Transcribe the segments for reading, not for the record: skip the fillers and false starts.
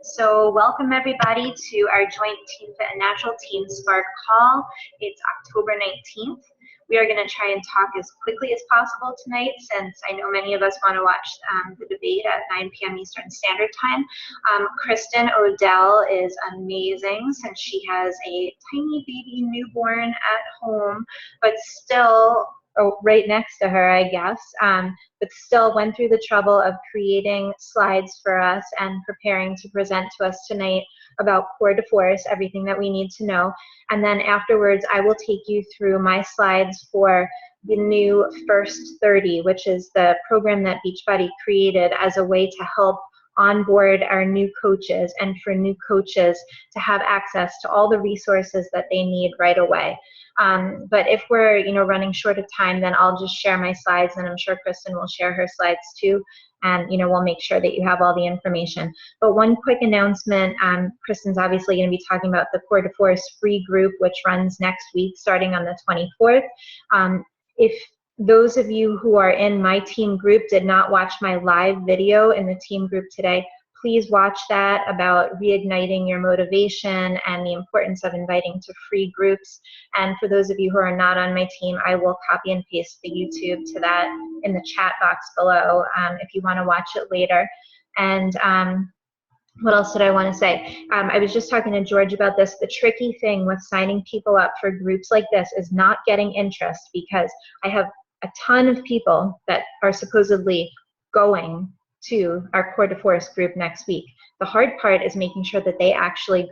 So welcome everybody to our joint Team Fit and Natural Team Spark call. It's October 19th. We are going to try and talk as quickly as possible tonight, since I know many of us want to watch the debate at 9 p.m. Eastern Standard Time. Kristen Odell is amazing, since she has a tiny baby newborn at home, but still right next to her, I guess, but still went through the trouble of creating slides for us and preparing to present to us tonight about core de force, everything that we need to know. And then afterwards, I will take you through my slides for the new First 30, which is the program that Beachbody created as a way to help onboard our new coaches, and for new coaches to have access to all the resources that they need right away. But if we're running short of time, then I'll just share my slides, and I'm sure Kristen will share her slides too, and we'll make sure that you have all the information. But one quick announcement, Kristen's obviously going to be talking about the Core de Force free group, which runs next week starting on the 24th. If those of you who are in my team group did not watch my live video in the team group today, please watch that about reigniting your motivation and the importance of inviting to free groups. And for those of you who are not on my team, I will copy and paste the YouTube to that in the chat box below if you want to watch it later. And what else did I want to say? I was just talking to George about this. The tricky thing with signing people up for groups like this is not getting interest, because I have a ton of people that are supposedly going to our Core de Force group next week. The hard part is making sure that they actually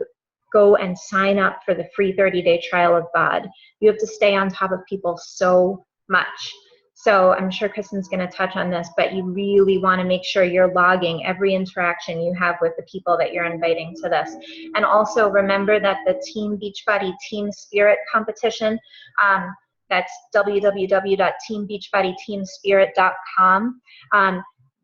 go and sign up for the free 30-day trial of BOD. You have to stay on top of people so much. So I'm sure Kristen's going to touch on this, but you really want to make sure you're logging every interaction you have with the people that you're inviting to this. And also remember that the Team Beachbody Team Spirit competition, that's www.teambeachbodyteamspirit.com.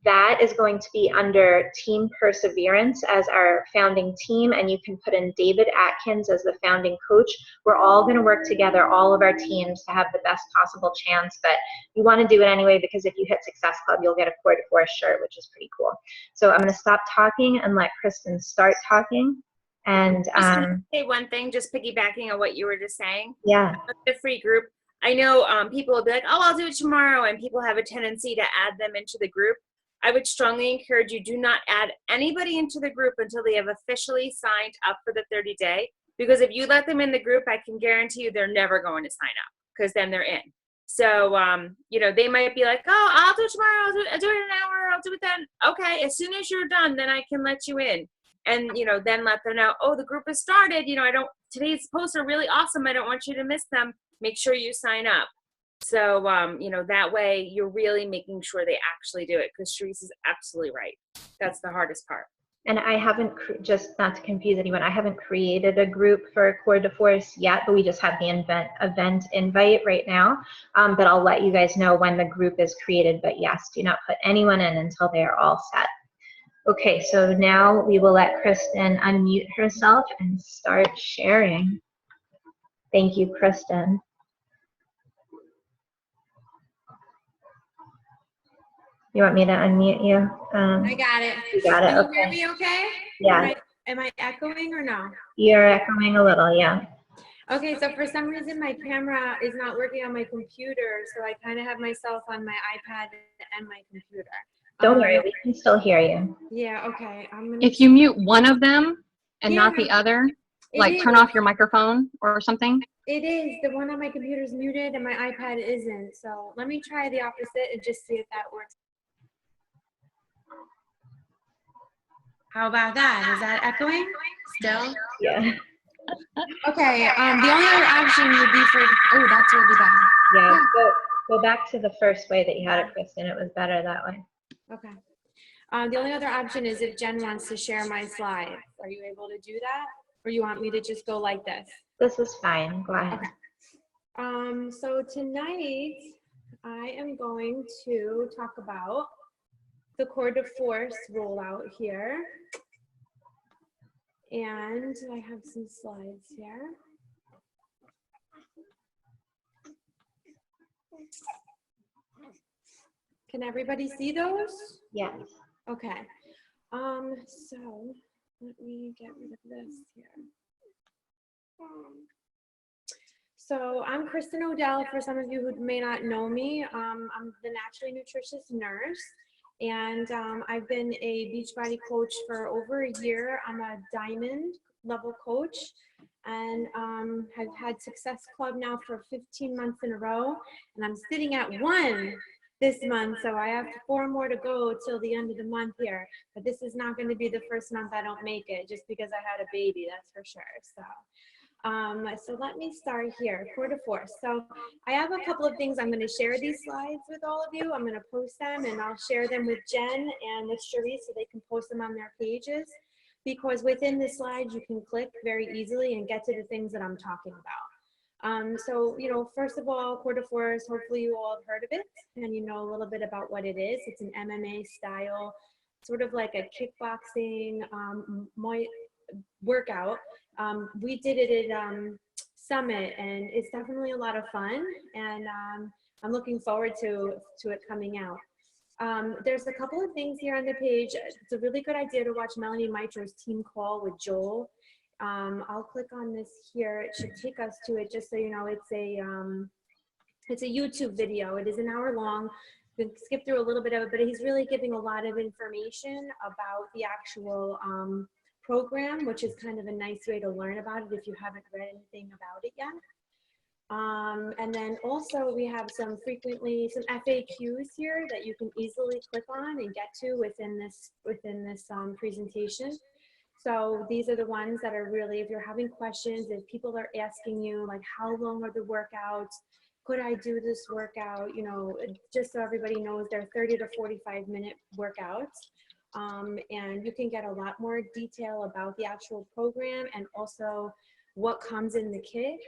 That is going to be under Team Perseverance as our founding team, and you can put in David Atkins as the founding coach. We're all going to work together, all of our teams, to have the best possible chance, but you want to do it anyway, because if you hit Success Club, you'll get a Core de Force shirt, which is pretty cool. So I'm going to stop talking and let Kristen start talking. And say one thing, just piggybacking on what you were just saying. Yeah. The free group. I know people will be like, oh, I'll do it tomorrow, and people have a tendency to add them into the group. I would strongly encourage you, do not add anybody into the group until they have officially signed up for the 30-day, because if you let them in the group, I can guarantee you they're never going to sign up, because then they're in. So, they might be like, oh, I'll do it tomorrow, I'll do it in an hour, I'll do it then. Okay, as soon as you're done, then I can let you in. And, then let them know, oh, the group has started, today's posts are really awesome, I don't want you to miss them. Make sure you sign up. So, that way you're really making sure they actually do it, because Charise is absolutely right. That's the hardest part. And I haven't, just not to confuse anyone, I haven't created a group for Core de Force yet, but we just have the event invite right now. But I'll let you guys know when the group is created. But yes, do not put anyone in until they are all set. Okay, so now we will let Kristen unmute herself and start sharing. Thank you, Kristen. You want me to unmute you? I got it. You got it, okay. Can you hear me okay? Yeah. Am I echoing or no? You're echoing a little, yeah. Okay, so for some reason my camera is not working on my computer, so I kind of have myself on my iPad and my computer. Don't worry, we can still hear you. Yeah, okay. If you mute one of them and not the other, like turn off your microphone or something. It is. The one on my computer is muted and my iPad isn't. So let me try the opposite and just see if that works. How about that? Is that echoing still? Yeah. Okay. The only other option would be for, oh, that's really bad. Yeah, go back to the first way that you had it, Kristen. It was better that way. Okay. The only other option is if Jen wants to share my slides. Are you able to do that? Or you want me to just go like this? This is fine. Go ahead. Okay. So tonight I am going to talk about the Core de Force rollout here. And I have some slides here. Can everybody see those? Yes. Okay. So let me get rid of this here. So I'm Kristen O'Dell, for some of you who may not know me. I'm the Naturally Nutritious Nurse, and I've been a Beachbody coach for over a year. I'm a diamond level coach, and have had Success Club now for 15 months in a row, and I'm sitting at 1 this month, so I have 4 more to go till the end of the month here. But this is not going to be the first month I don't make it, just because I had a baby, that's for sure. So let me start here, core to force. So I have a couple of things. I'm going to share these slides with all of you. I'm going to post them, and I'll share them with Jen and with Charise so they can post them on their pages, because within the slides you can click very easily and get to the things that I'm talking about. So, you know, first of all, core to force, hopefully you all have heard of it and you know a little bit about what it is. It's an MMA style, sort of like a kickboxing workout. We did it at Summit, and it's definitely a lot of fun, and I'm looking forward to it coming out. There's a couple of things here on the page. It's a really good idea to watch Melanie Mitro's team call with Joel. I'll click on this here. It should take us to it, just so you know. It's a YouTube video. It is an hour long. We can skip through a little bit of it, but he's really giving a lot of information about the actual program, which is kind of a nice way to learn about it if you haven't read anything about it yet. And then also we have some FAQs here that you can easily click on and get to within this presentation. So these are the ones that are really, if you're having questions, if people are asking you like, how long are the workouts? Could I do this workout? You know, just so everybody knows, they're 30 to 45-minute workouts. And you can get a lot more detail about the actual program and also what comes in the kit,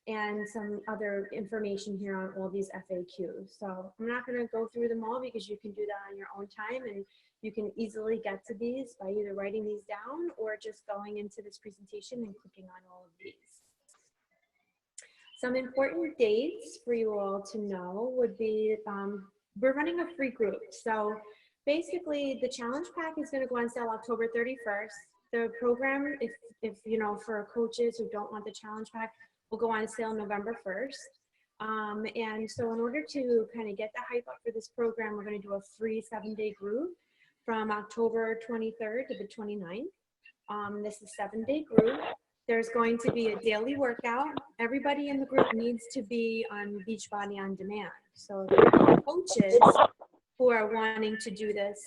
and some other information here on all these FAQs. So I'm not going to go through them all because you can do that on your own time, and you can easily get to these by either writing these down or just going into this presentation and clicking on all of these. Some important dates for you all to know would be, we're running a free group. So basically the challenge pack is going to go on sale October 31st. The program, if you know, for coaches who don't want the challenge pack, will go on sale November 1st. And so in order to kind of get the hype up for this program, we're going to do a free 7-day group from October 23rd to the 29th. This is a 7-day group. There's going to be a daily workout. Everybody in the group needs to be on Beachbody on Demand. So the coaches who are wanting to do this,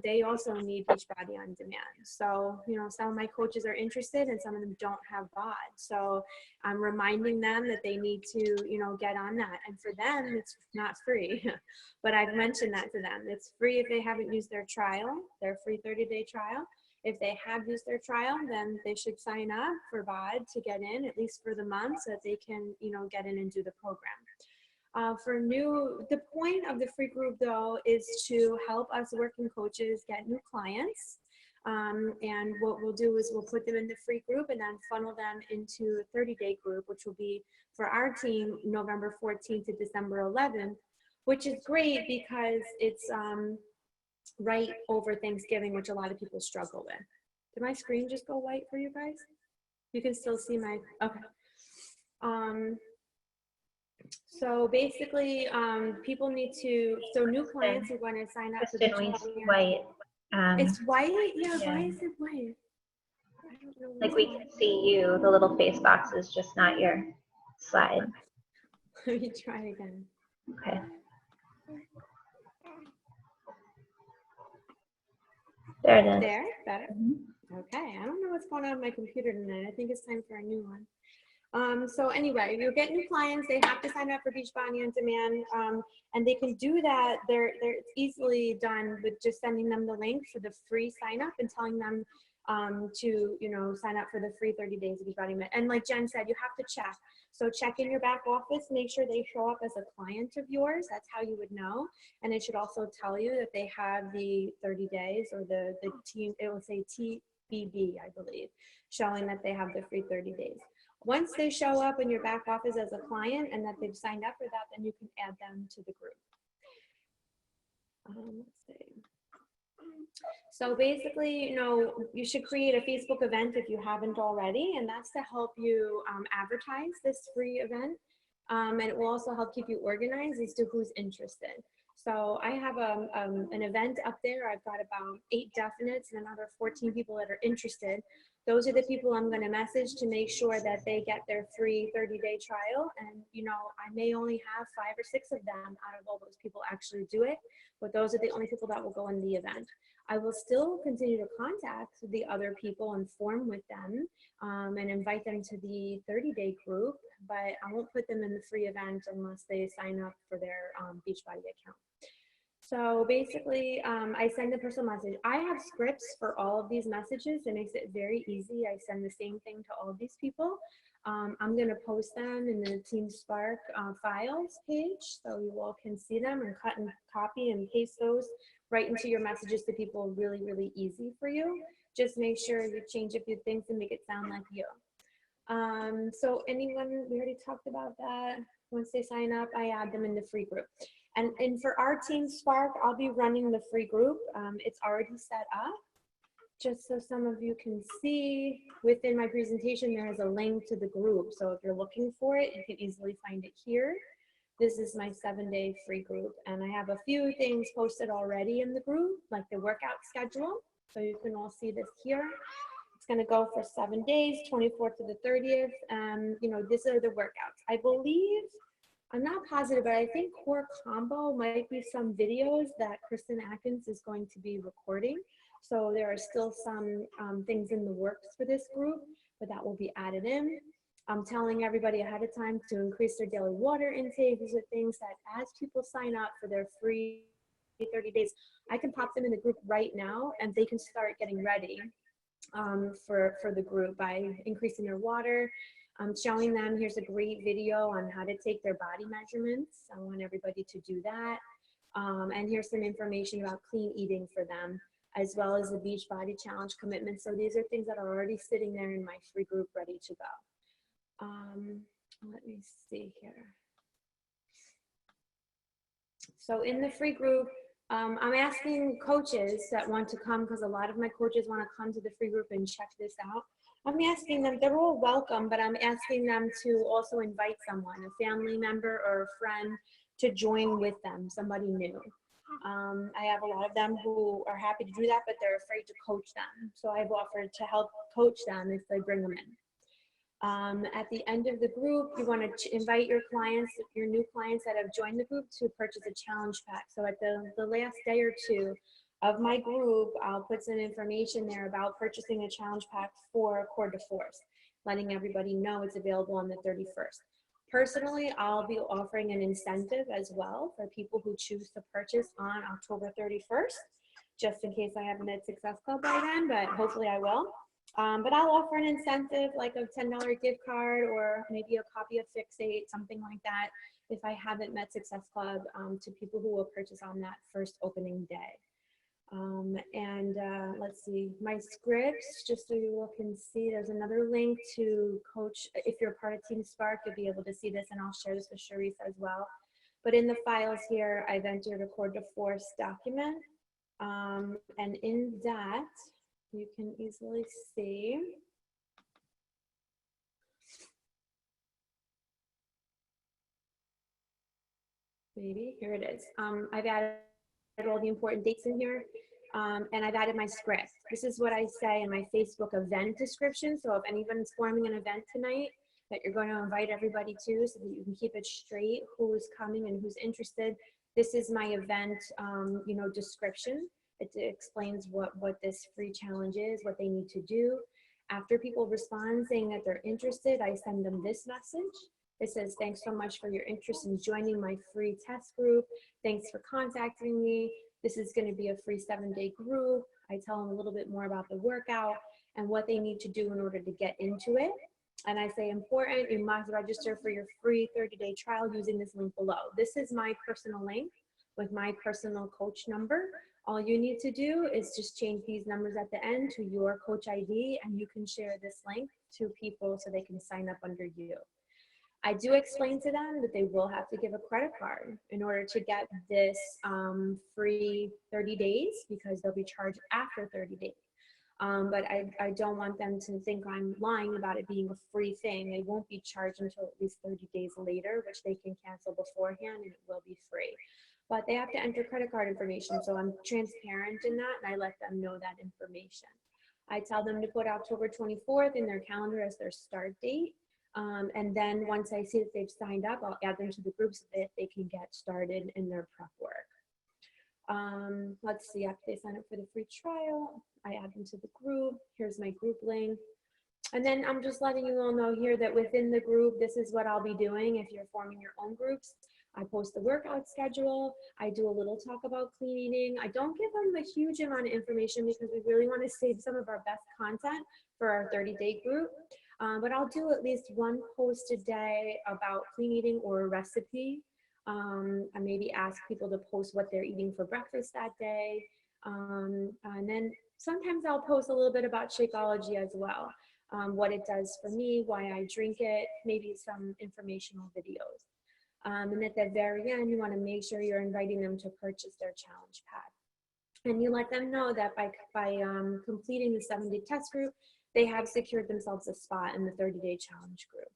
they also need Beachbody on Demand. So, you know, some of my coaches are interested and some of them don't have BOD. So I'm reminding them that they need to, you know, get on that. And for them, it's not free, but I've mentioned that to them. It's free if they haven't used their trial, their free 30-day trial. If they have used their trial, then they should sign up for BOD to get in, at least for the month, so that they can, you know, get in and do the program. The point of the free group though is to help us working coaches get new clients. And what we'll do is we'll put them in the free group and then funnel them into a 30-day group, which will be for our team November 14th to December 11th, which is great because it's right over Thanksgiving, which a lot of people struggle with. Did my screen just go white for you guys? You can still see my, okay. So basically, people need to, so new clients are going to sign up for the white. It's white? Yeah, yeah. Why is it white? I don't know. Like we can see you, the little face box is just not your slide. Let me try again. Okay. There it is. There? Better? Okay, I don't know what's going on with my computer tonight. I think it's time for a new one. So anyway, you'll get new clients. They have to sign up for Beachbody on Demand, and they can do that. It's easily done with just sending them the link for the free sign up and telling them to, you know, sign up for the free 30 days of Beachbody. And like Jen said, you have to check. So check in your back office, make sure they show up as a client of yours. That's how you would know. And it should also tell you that they have the 30 days or the team, it will say TBB, I believe, showing that they have the free 30 days. Once they show up in your back office as a client and that they've signed up for that, then you can add them to the group. Let's see. So basically, you should create a Facebook event if you haven't already, and that's to help you advertise this free event. And it will also help keep you organized as to who's interested. So I have an event up there. I've got about 8 definites and another 14 people that are interested. Those are the people I'm going to message to make sure that they get their free 30-day trial. And, I may only have 5 or 6 of them out of all those people actually do it, but those are the only people that will go in the event. I will still continue to contact the other people and form with them and invite them to the 30-day group, but I won't put them in the free event unless they sign up for their Beachbody account. So basically, I send a personal message. I have scripts for all of these messages. It makes it very easy. I send the same thing to all of these people. I'm going to post them in the Team Spark files page so you all can see them and cut and copy and paste those right into your messages to people really, really easy for you. Just make sure you change a few things and make it sound like you. So anyone, we already talked about that. Once they sign up, I add them in the free group. And for our Team Spark, I'll be running the free group. It's already set up. Just so some of you can see, within my presentation, there is a link to the group. So if you're looking for it, you can easily find it here. This is my 7-day free group. And I have a few things posted already in the group, like the workout schedule. So you can all see this here. It's going to go for 7 days, 24th to the 30th. These are the workouts. I believe, I'm not positive, but I think Core Combo might be some videos that Kristen Atkins is going to be recording. So there are still some things in the works for this group, but that will be added in. I'm telling everybody ahead of time to increase their daily water intake. These are things that as people sign up for their free 30 days, I can pop them in the group right now and they can start getting ready for the group by increasing their water. I'm showing them, here's a great video on how to take their body measurements. I want everybody to do that. And here's some information about clean eating for them, as well as the Beachbody Challenge commitment. So these are things that are already sitting there in my free group ready to go. Let me see here. So in the free group, I'm asking coaches that want to come, because a lot of my coaches want to come to the free group and check this out. I'm asking them, they're all welcome, but I'm asking them to also invite someone, a family member or a friend, to join with them, somebody new. I have a lot of them who are happy to do that, but they're afraid to coach them. So I've offered to help coach them if they bring them in. At the end of the group, you want to invite your clients, your new clients that have joined the group, to purchase a challenge pack. So at the last day or two of my group, I'll put some information there about purchasing a challenge pack for Core de Force, letting everybody know it's available on the 31st. Personally, I'll be offering an incentive as well for people who choose to purchase on October 31st, just in case I haven't had Success Club by then, but hopefully I will. But I'll offer an incentive like a $10 gift card or maybe a copy of Fixate, something like that, if I haven't met Success Club, to people who will purchase on that first opening day. Let's see, my scripts, just so you all can see, there's another link to coach. If you're part of Team Spark, you'll be able to see this, and I'll share this with Charise as well. But in the files here, I've entered a Core de Force document. And in that, you can easily see, maybe, here it is. I've added all the important dates in here, and I've added my script. This is what I say in my Facebook event description. So if anyone's forming an event tonight that you're going to invite everybody to, so that you can keep it straight, who's coming and who's interested, this is my event, description. It explains what this free challenge is, what they need to do. After people respond saying that they're interested, I send them this message. It says, thanks so much for your interest in joining my free test group. Thanks for contacting me. This is going to be a free 7-day group. I tell them a little bit more about the workout and what they need to do in order to get into it. And I say, important, you must register for your free 30-day trial using this link below. This is my personal link with my personal coach number. All you need to do is just change these numbers at the end to your coach ID, and you can share this link to people so they can sign up under you. I do explain to them that they will have to give a credit card in order to get this free 30 days because they'll be charged after 30 days. But I don't want them to think I'm lying about it being a free thing. They won't be charged until at least 30 days later, which they can cancel beforehand and it will be free. But they have to enter credit card information, so I'm transparent in that and I let them know that information. I tell them to put October 24th in their calendar as their start date. And then once I see that they've signed up, I'll add them to the group so that they can get started in their prep work. Let's see, after they sign up for the free trial, I add them to the group. Here's my group link. And then I'm just letting you all know here that within the group, this is what I'll be doing if you're forming your own groups. I post the workout schedule. I do a little talk about clean eating. I don't give them a huge amount of information because we really want to save some of our best content for our 30-day group. But I'll do at least one post a day about clean eating or a recipe. I maybe ask people to post what they're eating for breakfast that day. And then sometimes I'll post a little bit about Shakeology as well. What it does for me, why I drink it, maybe some informational videos. And at the very end, you want to make sure you're inviting them to purchase their challenge pad. And you let them know that by completing the 7-day test group, they have secured themselves a spot in the 30-day challenge group.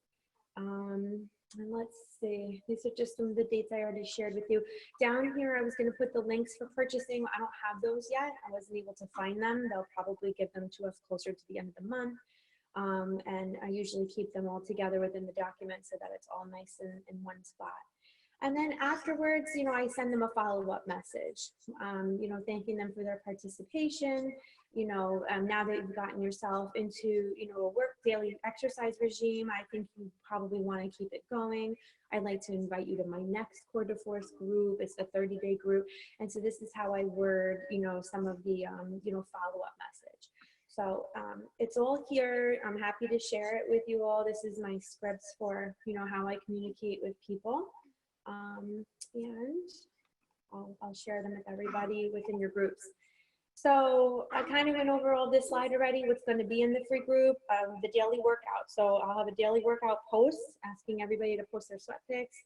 And let's see, these are just some of the dates I already shared with you. Down here, I was going to put the links for purchasing. I don't have those yet. I wasn't able to find them. They'll probably give them to us closer to the end of the month. And I usually keep them all together within the document so that it's all nice in one spot. And then afterwards, you know, I send them a follow-up message, you know, thanking them for their participation. You know, now that you've gotten yourself into, you know, a daily exercise regime, I think you probably want to keep it going. I'd like to invite you to my next Core de Force group. It's the 30-day group. And so this is how I word, you know, some of the, you know, follow-up message. So it's all here. I'm happy to share it with you all. This is my scripts for, you know, how I communicate with people. And I'll share them with everybody within your groups. So I kind of went over all this slide already, what's going to be in the free group, the daily workout. So I'll have a daily workout post asking everybody to post their sweat pics,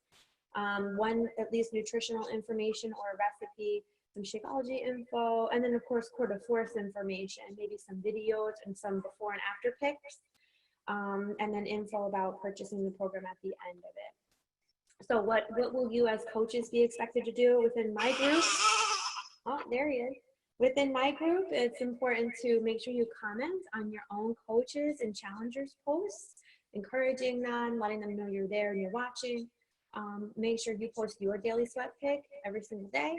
one at least nutritional information or a recipe, some Shakeology info, and then of course Core de Force information, maybe some videos and some before and after pics, and then info about purchasing the program at the end of it. So what will you as coaches be expected to do within my group? Oh, there he is. Within my group, it's important to make sure you comment on your own coaches and challengers posts, encouraging them, letting them know you're there and you're watching. Make sure you post your daily sweat pic every single day.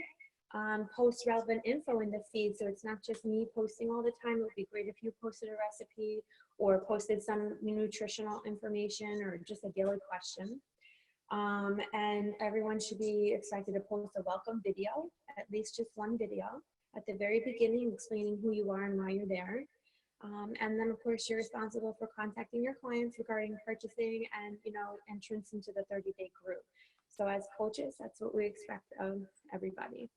Post relevant info in the feed, so it's not just me posting all the time. It would be great if you posted a recipe or posted some nutritional information or just a daily question. And everyone should be expected to post a welcome video, at least just one video at the very beginning, explaining who you are and why you're there. And then of course you're responsible for contacting your clients regarding purchasing and, you know, entrance into the 30-day group. So as coaches, that's what we expect of everybody.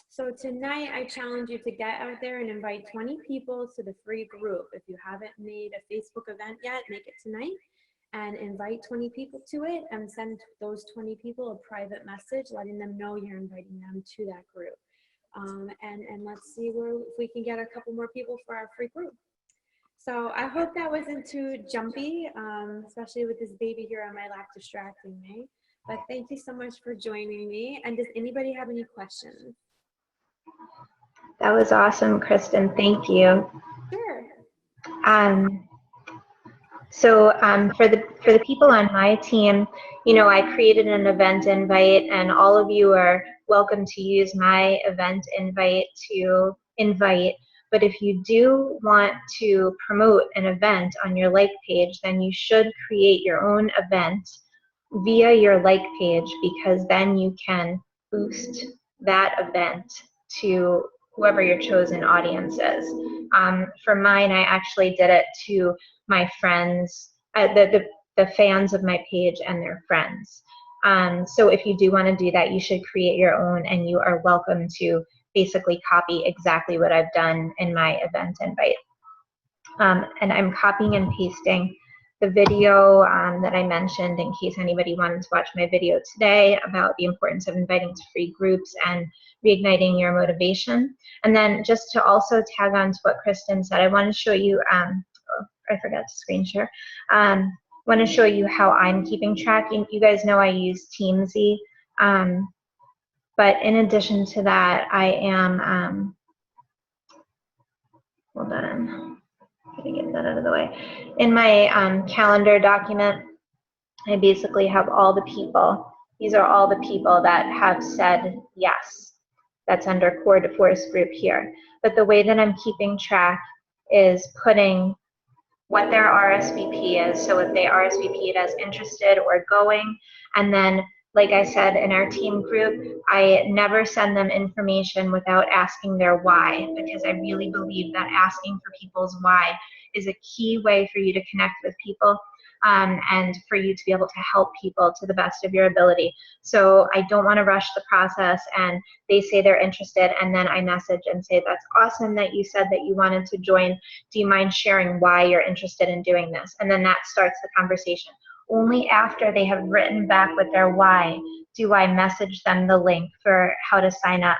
So tonight I challenge you to get out there and invite 20 people to the free group. If you haven't made a Facebook event yet, make it tonight and invite 20 people to it and send those 20 people a private message letting them know you're inviting them to that group. And let's see if we can get a couple more people for our free group. So I hope that wasn't too jumpy, especially with this baby here on my lap distracting me. But thank you so much for joining me. And does anybody have any questions? That was awesome, Kristen. Thank you. Sure. So for the people on my team, you know, I created an event invite, and all of you are welcome to use my event invite to invite. But if you do want to promote an event on your like page, then you should create your own event via your like page, because then you can boost that event to whoever your chosen audience is. For mine, I actually did it to my friends, the fans of my page and their friends. So if you do want to do that, you should create your own, and you are welcome to basically copy exactly what I've done in my event invite. And I'm copying and pasting the video that I mentioned in case anybody wanted to watch my video today about the importance of inviting to free groups and reigniting your motivation. And then just to also tag on to what Kristen said, I want to show you, I forgot to screen share. I want to show you how I'm keeping track. You guys know I use Teamsy, but in addition to that, I am, hold on. Gonna get that out of the way. In my calendar document, I basically have all the people. These are all the people that have said yes. That's under Core to Force group here. But the way that I'm keeping track is putting what their RSVP is. So if they RSVP'd as interested or going, and then like I said in our team group, I never send them information without asking their why, because I really believe that asking for people's why is a key way for you to connect with people and for you to be able to help people to the best of your ability. So I don't want to rush the process, and they say they're interested, and then I message and say, that's awesome that you said that you wanted to join. Do you mind sharing why you're interested in doing this? And then that starts the conversation. Only after they have written back with their why do I message them the link for how to sign up.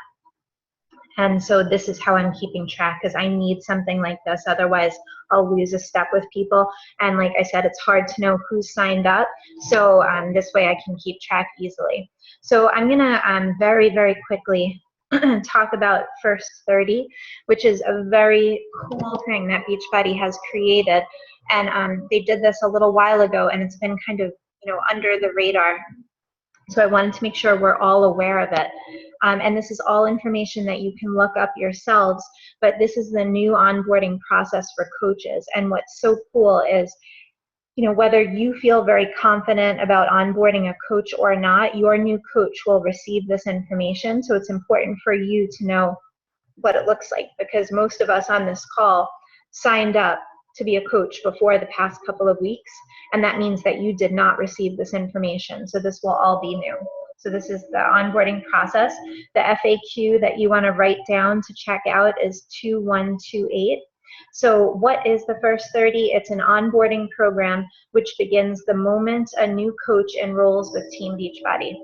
And so this is how I'm keeping track, because I need something like this. Otherwise, I'll lose a step with people. And like I said, it's hard to know who's signed up. So this way I can keep track easily. So I'm going to very, very quickly talk about First 30, which is a very cool thing that Beachbody has created. And they did this a little while ago, and it's been kind of, under the radar. So I wanted to make sure we're all aware of it. And this is all information that you can look up yourselves, but this is the new onboarding process for coaches. And what's so cool is, whether you feel very confident about onboarding a coach or not, your new coach will receive this information. So it's important for you to know what it looks like, because most of us on this call signed up to be a coach before the past couple of weeks, and that means that you did not receive this information. So this will all be new. So this is the onboarding process. The FAQ that you want to write down to check out is 2128. So what is the First 30? It's an onboarding program which begins the moment a new coach enrolls with Team Beachbody.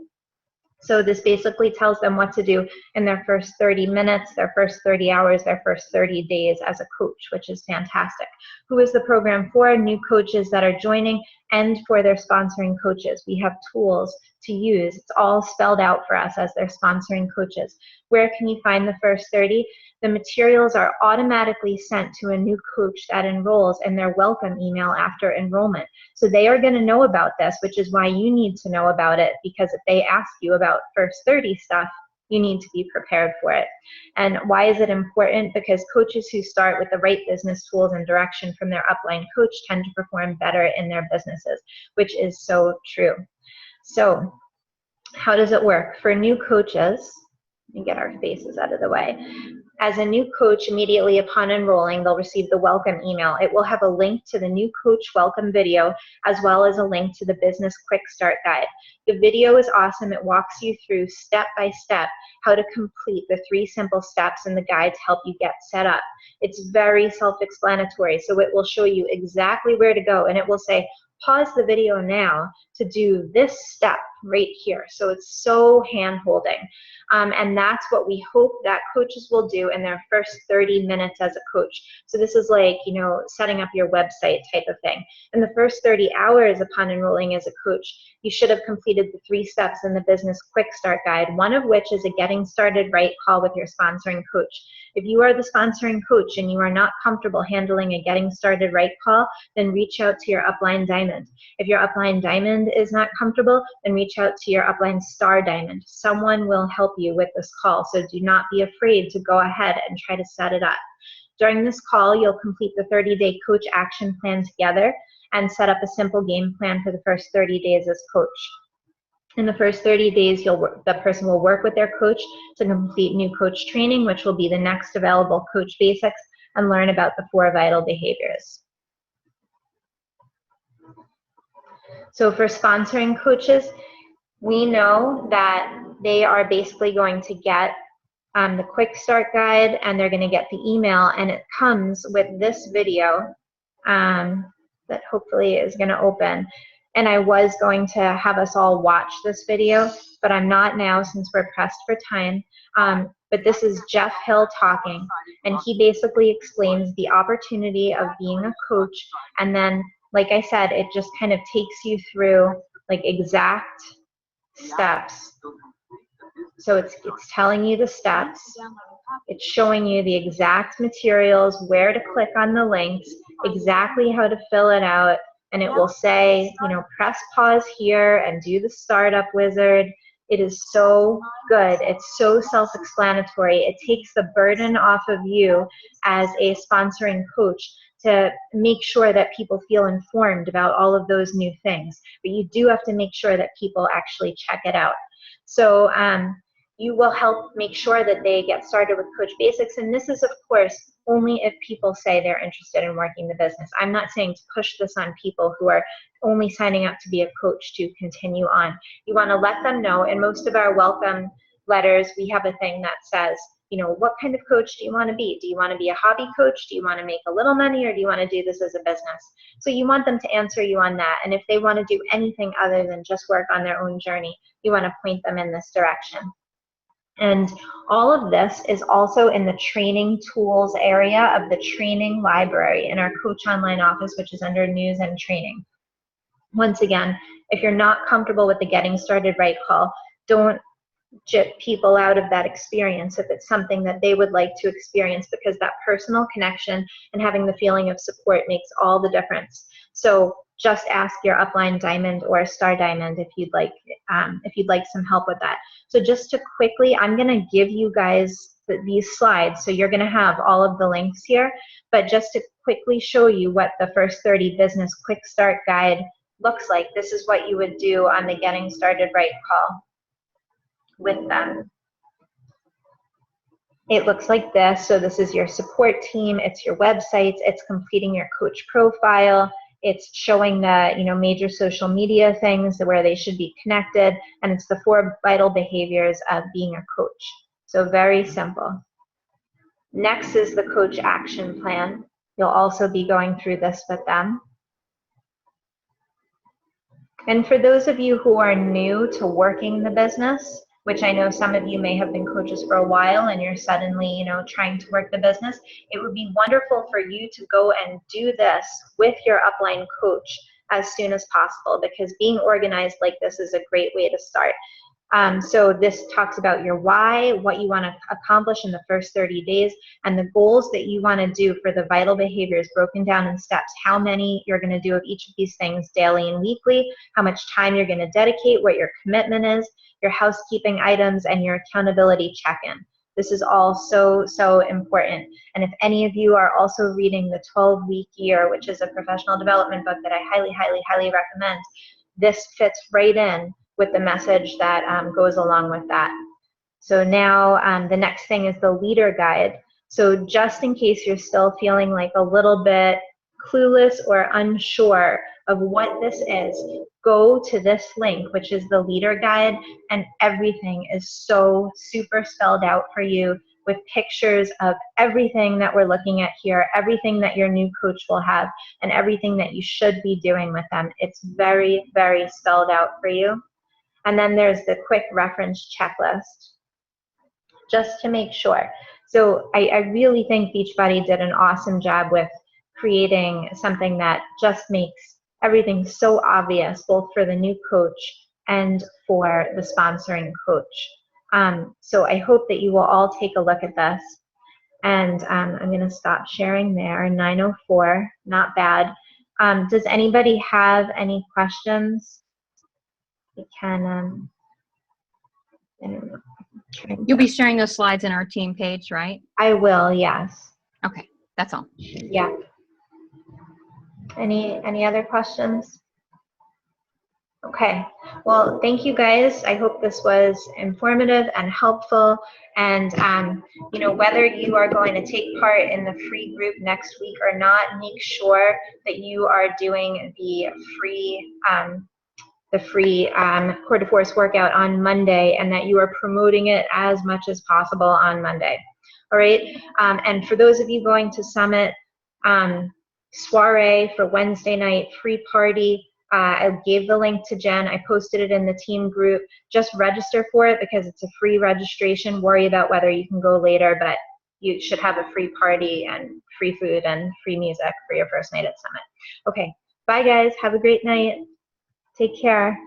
So this basically tells them what to do in their first 30 minutes, their first 30 hours, their first 30 days as a coach, which is fantastic. Who is the program for? New coaches that are joining, and for their sponsoring coaches. We have tools to use. It's all spelled out for us as their sponsoring coaches. Where can you find the First 30? The materials are automatically sent to a new coach that enrolls in their welcome email after enrollment. So they are going to know about this, which is why you need to know about it, because if they ask you about First 30 stuff, you need to be prepared for it. And why is it important? Because coaches who start with the right business tools and direction from their upline coach tend to perform better in their businesses, which is so true. So how does it work? For new coaches, let me get our faces out of the way. As a new coach, immediately upon enrolling, they'll receive the welcome email. It will have a link to the new coach welcome video, as well as a link to the business quick start guide. The video is awesome. It walks you through step by step how to complete the 3 simple steps in the guide to help you get set up. It's very self-explanatory, so it will show you exactly where to go, and it will say, pause the video now to do this step right here. So it's so hand-holding. And that's what we hope that coaches will do in their first 30 minutes as a coach. So this is like, setting up your website type of thing. In the first 30 hours upon enrolling as a coach, you should have completed the 3 steps in the business quick start guide, one of which is a getting started right call with your sponsoring coach. If you are the sponsoring coach and you are not comfortable handling a getting started right call, then reach out to your upline diamond. If your upline diamond is not comfortable, then reach out to your upline star diamond. Someone will help you with this call, so do not be afraid to go ahead and try to set it up. During this call, you'll complete the 30-day coach action plan together and set up a simple game plan for the first 30 days as coach. In the first 30 days, the person will work with their coach to complete new coach training, which will be the next available coach basics, and learn about the 4 vital behaviors. So for sponsoring coaches, we know that they are basically going to get the quick start guide, and they're going to get the email, and it comes with this video that hopefully is going to open. And I was going to have us all watch this video, but I'm not now since we're pressed for time. But this is Jeff Hill talking, and he basically explains the opportunity of being a coach. And then, like I said, it just kind of takes you through like exact steps. So it's telling you the steps. It's showing you the exact materials, where to click on the links, exactly how to fill it out. And it will say, you know, press pause here and do the startup wizard. It is so good. It's so self-explanatory. It takes the burden off of you as a sponsoring coach to make sure that people feel informed about all of those new things. But you do have to make sure that people actually check it out. So you will help make sure that they get started with Coach Basics. And this is, of course, only if people say they're interested in working the business. I'm not saying to push this on people who are only signing up to be a coach to continue on. You want to let them know. In most of our welcome letters, we have a thing that says, you know, what kind of coach do you want to be? Do you want to be a hobby coach? Do you want to make a little money, or do you want to do this as a business? So you want them to answer you on that. And if they want to do anything other than just work on their own journey, you want to point them in this direction. And all of this is also in the training tools area of the training library in our Coach Online office, which is under news and training. Once again, if you're not comfortable with the Getting Started Right call, don't jip people out of that experience if it's something that they would like to experience, because that personal connection and having the feeling of support makes all the difference. So just ask your upline diamond or star diamond if you'd like some help with that. So just to quickly, I'm going to give you guys these slides, so you're going to have all of the links here, but just to quickly show you what the First 30 Business Quick Start Guide looks like, this is what you would do on the Getting Started Right call with them. It looks like this. So this is your support team, it's your websites, it's completing your coach profile, it's showing the, you know, major social media things where they should be connected, and it's the 4 vital behaviors of being a coach. So very simple. Next is the coach action plan. You'll also be going through this with them. And for those of you who are new to working the business, which I know some of you may have been coaches for a while and you're suddenly, you know, trying to work the business, it would be wonderful for you to go and do this with your upline coach as soon as possible, because being organized like this is a great way to start. So this talks about your why, what you want to accomplish in the first 30 days, and the goals that you want to do for the vital behaviors broken down in steps, how many you're going to do of each of these things daily and weekly, how much time you're going to dedicate, what your commitment is, your housekeeping items, and your accountability check-in. This is all so, so important. And if any of you are also reading the 12-week year, which is a professional development book that I highly, highly, highly recommend, this fits right in with the message that goes along with that. So now the next thing is the leader guide. So just in case you're still feeling like a little bit clueless or unsure of what this is, go to this link, which is the leader guide, and everything is so super spelled out for you with pictures of everything that we're looking at here, everything that your new coach will have, and everything that you should be doing with them. It's very, very spelled out for you. And then there's the quick reference checklist, just to make sure. So I really think Beachbody did an awesome job with creating something that just makes everything so obvious, both for the new coach and for the sponsoring coach. So I hope that you will all take a look at this. And I'm going to stop sharing there. 9:04, not bad. Does anybody have any questions? We can, I don't know. You'll be sharing those slides in our team page, right? I will, yes. Okay, that's all. Yeah. Any other questions? Okay, well, thank you guys. I hope this was informative and helpful. And, you know, whether you are going to take part in the free group next week or not, make sure that you are doing the free Core de Force workout on Monday, and that you are promoting it as much as possible on Monday. All right, and for those of you going to Summit, soiree for Wednesday night, free party. I gave the link to Jen. I posted it in the team group. Just register for it because it's a free registration. Worry about whether you can go later, but you should have a free party and free food and free music for your first night at Summit. Okay, bye guys. Have a great night. Take care.